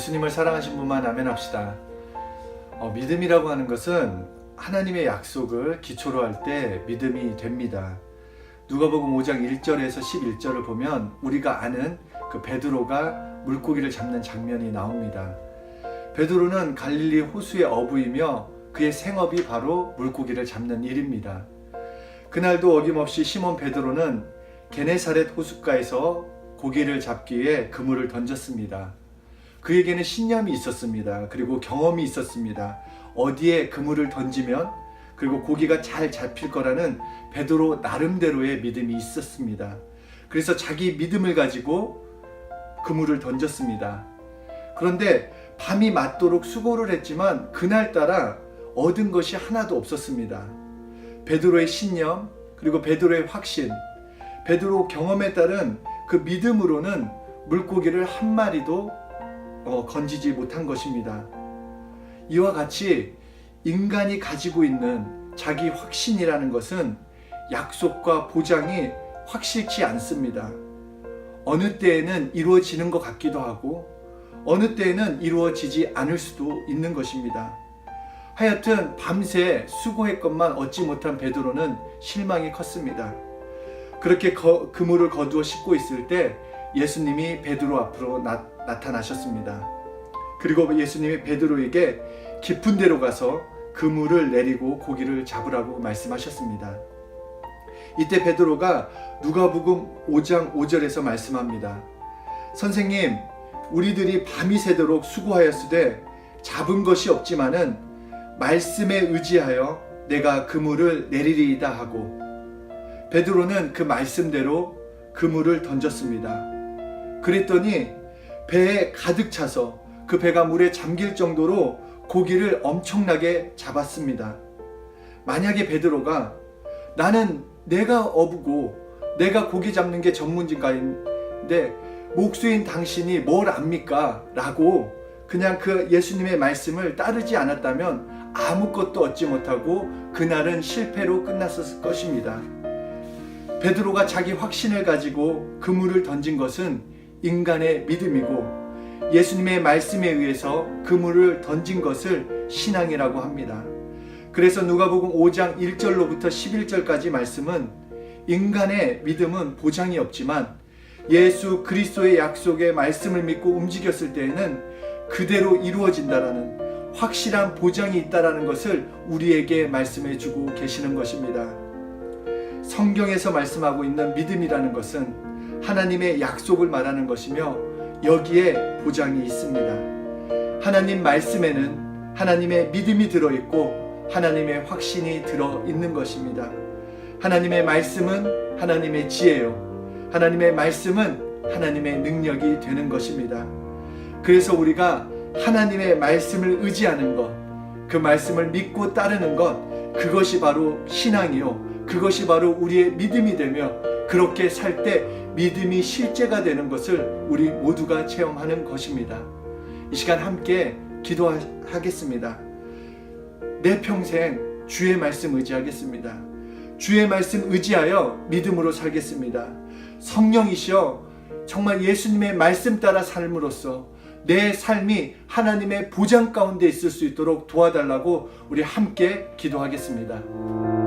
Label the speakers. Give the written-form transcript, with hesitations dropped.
Speaker 1: 예수님을 사랑하신 분만 아멘 합시다. 믿음이라고 하는 것은 하나님의 약속을 기초로 할 때 믿음이 됩니다. 누가복음 5장 1절에서 11절을 보면 우리가 아는 그 베드로가 물고기를 잡는 장면이 나옵니다. 베드로는 갈릴리 호수의 어부이며 그의 생업이 바로 물고기를 잡는 일입니다. 그날도 어김없이 시몬 베드로는 게네사렛 호숫가에서 고기를 잡기 위해 그물을 던졌습니다. 그에게는 신념이 있었습니다. 그리고 경험이 있었습니다. 어디에 그물을 던지면 그리고 고기가 잘 잡힐 거라는 베드로 나름대로의 믿음이 있었습니다. 그래서 자기 믿음을 가지고 그물을 던졌습니다. 그런데 밤이 맞도록 수고를 했지만 그날따라 얻은 것이 하나도 없었습니다. 베드로의 신념 그리고 베드로의 확신, 베드로 경험에 따른 그 믿음으로는 물고기를 한 마리도 건지지 못한 것입니다. 이와 같이 인간이 가지고 있는 자기 확신이라는 것은 약속과 보장이 확실치 않습니다. 어느 때에는 이루어지는 것 같기도 하고 어느 때에는 이루어지지 않을 수도 있는 것입니다. 하여튼 밤새 수고했건만 얻지 못한 베드로는 실망이 컸습니다. 그렇게 그물을 거두어 씻고 있을 때 예수님이 베드로 앞으로 나타나셨습니다. 그리고 예수님이 베드로에게 깊은 데로 가서 그물을 내리고 고기를 잡으라고 말씀하셨습니다. 이때 베드로가 누가복음 5장 5절에서 말씀합니다. 선생님, 우리들이 밤이 새도록 수고하였으되 잡은 것이 없지만은 말씀에 의지하여 내가 그물을 내리리이다 하고 베드로는 그 말씀대로 그물을 던졌습니다. 그랬더니 배에 가득 차서 그 배가 물에 잠길 정도로 고기를 엄청나게 잡았습니다. 만약에 베드로가 나는 내가 어부고 내가 고기 잡는 게 전문가인데 목수인 당신이 뭘 압니까? 라고 그냥 그 예수님의 말씀을 따르지 않았다면 아무것도 얻지 못하고 그날은 실패로 끝났을 것입니다. 베드로가 자기 확신을 가지고 그물을 던진 것은 인간의 믿음이고 예수님의 말씀에 의해서 그물을 던진 것을 신앙이라고 합니다. 그래서 누가복음 5장 1절로부터 11절까지 말씀은 인간의 믿음은 보장이 없지만 예수 그리스도의 약속의 말씀을 믿고 움직였을 때에는 그대로 이루어진다라는 확실한 보장이 있다라는 것을 우리에게 말씀해 주고 계시는 것입니다. 성경에서 말씀하고 있는 믿음이라는 것은 하나님의 약속을 말하는 것이며 여기에 보장이 있습니다. 하나님 말씀에는 하나님의 믿음이 들어있고 하나님의 확신이 들어있는 것입니다. 하나님의 말씀은 하나님의 지혜요, 하나님의 말씀은 하나님의 능력이 되는 것입니다. 그래서 우리가 하나님의 말씀을 의지하는 것, 그 말씀을 믿고 따르는 것, 그것이 바로 신앙이요, 그것이 바로 우리의 믿음이 되며 그렇게 살 때 믿음이 실제가 되는 것을 우리 모두가 체험하는 것입니다. 이 시간 함께 기도하겠습니다. 내 평생 주의 말씀 의지하겠습니다. 주의 말씀 의지하여 믿음으로 살겠습니다. 성령이시여 정말 예수님의 말씀 따라 삶으로써 내 삶이 하나님의 보장 가운데 있을 수 있도록 도와달라고 우리 함께 기도하겠습니다.